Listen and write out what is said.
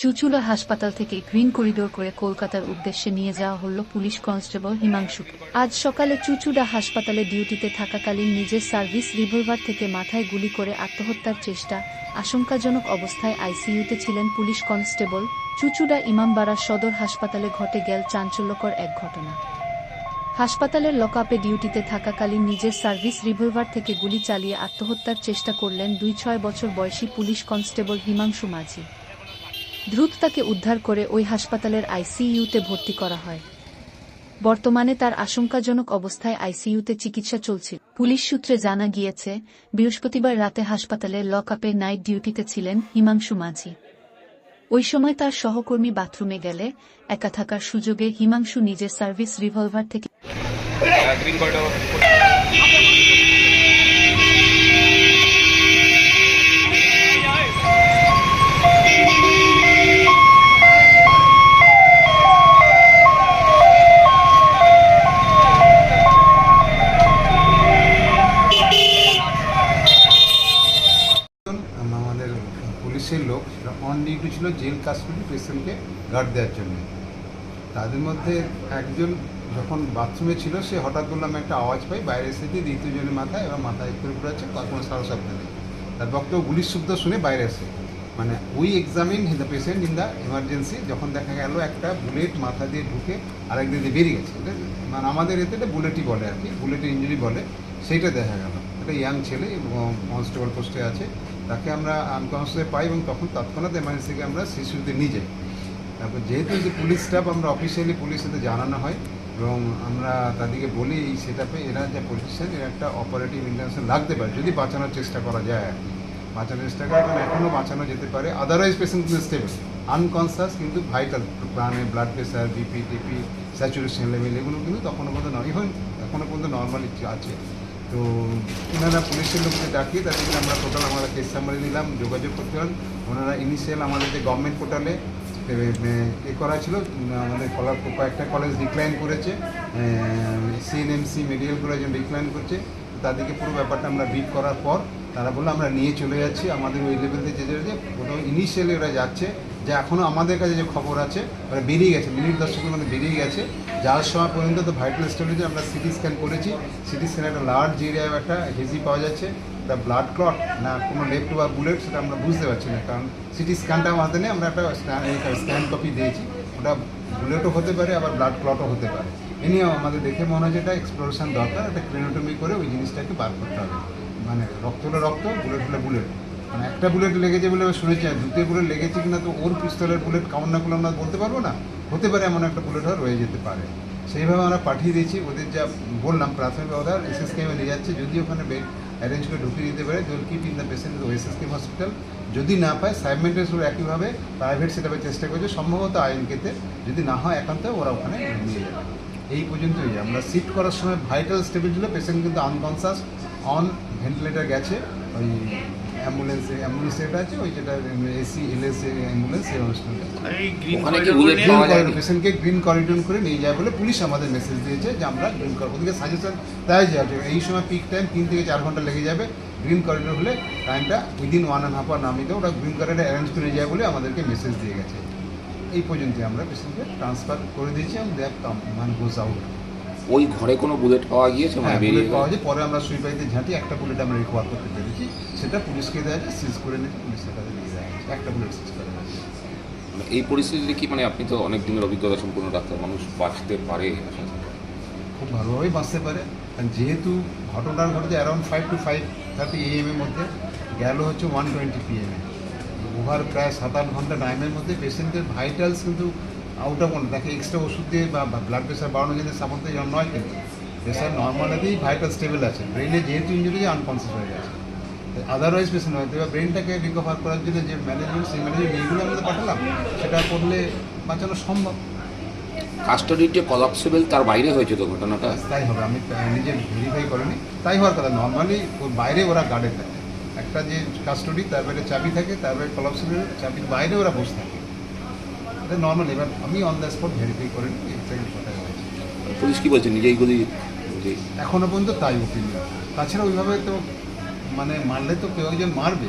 চুঁচুড়া হাসপাতাল থেকে green corridor করে কলকাতার উদ্দেশ্যে নিয়ে যাওয়া হল পুলিশ কনস্টেবল হিমাংশুকে। আজ সকালে চুঁচুড়া হাসপাতালে ডিউটিতে থাকাকালীন নিজের সার্ভিস রিভলভার থেকে মাথায় গুলি করে আত্মহত্যার চেষ্টা, আশঙ্কাজনক অবস্থায় আইসিইউতে ছিলেন পুলিশ কনস্টেবল। চুঁচুড়া ইমামবাড়া সদর হাসপাতালে ঘটে গেল চাঞ্চল্যকর এক ঘটনা। হাসপাতালের লকআপে ডিউটিতে থাকাকালীন নিজের সার্ভিস রিভলভার থেকে গুলি চালিয়ে আত্মহত্যার চেষ্টা করলেন 26 বছর বয়সী পুলিশ কনস্টেবল হিমাংশু মাঝি। দ্রুত তাকে উদ্ধার করে ওই হাসপাতালের আইসিইউতে ভর্তি করা হয়। বর্তমানে তার আশঙ্কাজনক অবস্থায় আইসিইউতে চিকিৎসা চলছিল। পুলিশ সূত্রে জানা গিয়েছে, বৃহস্পতিবার রাতে হাসপাতালের লকআপে নাইট ডিউটিতে ছিলেন হিমাংশু মাঝি। ওই সময় তার সহকর্মী বাথরুমে গেলে একা থাকার সুযোগে হিমাংশু নিজের সার্ভিস রিভলভার থেকে আমাদের পুলিশের লোক অন ডিউটি ছিল জেল কাস্টডি পেশেন্টকে গার্ড দেওয়ার জন্য। তাদের মধ্যে একজন যখন বাথরুমে ছিল সে হঠাৎ বললাম একটা আওয়াজ পাই, বাইরে এসে দিয়ে দ্বিতীয়জনের মাথায় এবার মাথায় করে পড়েছে, কোনো সারা শব্দ নেই। তার বক্তব্য গুলির শব্দ শুনে বাইরে এসে মানে we examine the patient in the emergency, যখন দেখা গেল একটা বুলেট মাথা দিয়ে ঢুকে আরেকদিন দিয়ে বেরিয়ে গেছে, মানে আমাদের এতে এটা বুলেটই বলে আর কি, বুলেটের ইঞ্জুরি বলে, সেইটা দেখা গেল। একটা ইয়াং ছেলে এবং কনস্টেবল পোস্টে আছে, তাকে আমরা আনকনসিয়াসে পাই এবং তখন তৎক্ষণাৎ এমার্জেন্সিকে আমরা শিশুতে নিয়ে যাই। তারপর যেহেতু যে পুলিশ স্টাফ আমরা অফিসিয়ালি পুলিশে জানানো হয় এবং আমরা তাদেরকে বলি এই সেটআপে এরা যে পজিশন এর একটা অপারেটিভ ইন্টারভেনশন লাগতে পারে যদি বাঁচানোর চেষ্টা করা যায় আর কি, বাঁচানোর চেষ্টা করে, কারণ এখনও বাঁচানো যেতে পারে। আদারওয়াইজ পেশেন্ট কিন্তু স্টেবল, আনকনসিয়াস কিন্তু ভাইটাল, প্রাণে ব্লাড প্রেশার, বিপি টিপি, স্যাচুরেশন লেভেল এগুলো কিন্তু তখনও পর্যন্ত নয়, ইভেন এখনও পর্যন্ত নর্মালি আছে। তো ওনারা পুলিশের লোককে ডাকিয়ে তাদেরকে আমরা টোটাল আমরা কেস সামারি নিলাম, যোগাযোগ করতে হন। ওনারা ইনিশিয়াল আমাদের যে গভর্নমেন্ট পোর্টালে এ করা ছিল, আমাদের কয়েকটা কলেজ ডিক্লাইন করেছে, সিএনএমসি মেডিকেল কলেজ ডিক্লাইন করছে। তাদেরকে পুরো ব্যাপারটা আমরা ব্রিফ করার পর তারা বললো আমরা নিয়ে চলে যাচ্ছি আমাদের ওই লেভেল থেকে যে প্রথম ইনিশিয়ালি ওরা যাচ্ছে, যে এখনও আমাদের কাছে যে খবর আছে ওরা বেরিয়ে গেছে, মিনিট 10-এর মধ্যে বেরিয়ে গেছে। যাওয়ার সময় পর্যন্ত তো ভাইটাল স্টোরেজে আমরা সিটি স্ক্যান করেছি, সিটি স্ক্যানে একটা লার্জ এরিয়ায় একটা হেজি পাওয়া যাচ্ছে, একটা ব্লাড ক্লট না কোনো লেফট বা বুলেট সেটা আমরা বুঝতে পারছি না, কারণ সিটি স্ক্যানটা আমাদের নেই, আমরা একটা স্ক্যান কপি দিয়েছি, ওটা বুলেটও হতে পারে আবার ব্লাড ক্লটও হতে পারে। এ নিয়েও আমাদের দেখে মনে হয় যেটা এক্সপ্লোরেশন দরকার, একটা ক্রেনোটমি করে ওই জিনিসটাকে বার করতে হবে। মানে রক্ত হলে রক্ত, বুলেট হলে বুলেট, মানে একটা বুলেট লেগেছে বলে শুনেছি, দুটো বুলেট লেগেছে কিনা তো ওর পিস্তলের বুলেট কাউন্ট না করলে আমরা বলতে পারবো না, হতে পারে এমন একটা বুলেট রয়ে যেতে পারে। সেইভাবে আমরা পাঠিয়ে দিয়েছি, ওদের যা বললাম প্রাথমিক অর্ডার এসএসকেএমে নিয়ে যাচ্ছে, যদি ওখানে বেড অ্যারেঞ্জ করে ঢুকিয়ে দিতে পারে they keep in the patient SSKM hospital. যদি না পায় সাইমেন্টেসও একইভাবে প্রাইভেট সেটাপে চেষ্টা করছে, সম্ভবত আইএনকেতে, যদি না হয় একান্ত ওরা ওখানে নিয়ে যাবে। এই পর্যন্তই। আমরা শিফট করার সময় ভাইটাল স্টেবল ছিল, পেশেন্ট কিন্তু আনকনসাস, অন ভেন্টিলেটার গেছে, ওই অ্যাম্বুলেন্স এটা আছে, ওই যেটা এসি এলএস অ্যাম্বুলেন্স সেই পেশেন্টকে গ্রিন করিডোর করে নিয়ে যায় বলে পুলিশ আমাদের মেসেজ দিয়েছে যে আমরা গ্রিন ওদিকে সাজেশন তাই যাবে, এই সময় পিক টাইম 3 থেকে 4 ঘন্টা লেগে যাবে, গ্রিন করিডোর হলে টাইমটা উইদিন 1.5 আওয়ার নামিয়ে দেয়, ওরা গ্রিন করিডোর অ্যারেঞ্জ করে যায় বলে আমাদেরকে মেসেজ দিয়ে গেছে। এই পর্যন্তই আমরা পেশেন্টকে ট্রান্সফার করে দিয়েছি এবং দ্যাট মান গোজ আউট। ওই ঘরে কোনো বুলেট পাওয়া গিয়েছে? হ্যাঁ, বুলেট পাওয়া যায়, পরে আমরা সুইপাইতে ঝাঁটি একটা বুলেট আমরা রিকভার করতে পেরেছি, সেটা পুলিশকে দেওয়া যায়, সিজ করে নিয়েছি, পুলিশের কাছে নিয়ে যাওয়া হয়েছে, একটা বুলেট সিজ করে নিয়েছি। এই পরিস্থিতিতে কি মানে আপনি তো অনেক দিনের অভিজ্ঞতা সম্পূর্ণ ডাক্তার, মানুষ বাঁচতে পারে? খুব ভালোভাবেই বাঁচতে পারে, কারণ যেহেতু ঘটনার ঘটেছে অ্যারাউন্ড 5 to 5:30 AM এর মধ্যে, গেল হচ্ছে 1:20 PM, ওভার প্রায় 7-8 ঘন্টা টাইমের মধ্যে পেশেন্টের ভাইটালস কিন্তু আউট অফ কোনো তাকে এক্সট্রা ওষুধ দিয়ে বা ব্লাড প্রেশার বাড়ানোর জন্য সাপোর্টে নয়, কিন্তু প্রেশার নর্মালিতেই ভাইটাল স্টেবল আছে, ব্রেনে যেহেতু ইঞ্জুরি আনকনসিয়াস হয়ে গেছে, আদারওয়াইজ পেশেন্ট হয়তো এবার ব্রেনটাকে রিকভার করার জন্য যে ম্যানেজমেন্ট সেই ম্যানেজমেন্ট এইগুলো আমরা পাঠালাম, সেটা করলে বাঁচানো সম্ভব। কাস্টডিতে কলাপসেবল তার বাইরে হয়েছে তো ঘটনাটা? তাই হবে, আমি নিজে ভেরিফাই করিনি, তাই হওয়ার কথা। নর্মালি ওর বাইরে ওরা গার্ডে থাকে, একটা যে কাস্টডি তার বাইরে চাবি থাকে, তার বাইরে কলাপসেবল চাবির বাইরে ওরা বসে থাকে, এটা নর্মাল। এবার আমি অন দ্য স্পট ভেরিফাই করিনি, এক্সাক্টলি কোথায় হয়েছে। পুলিশ কি বলছে, নিজেই গুলি? এখনো পর্যন্ত তাই ওপিনিয়ন, তাছাড়া ওইভাবে তো মানে মারলে তো কেউ একজন মারবে।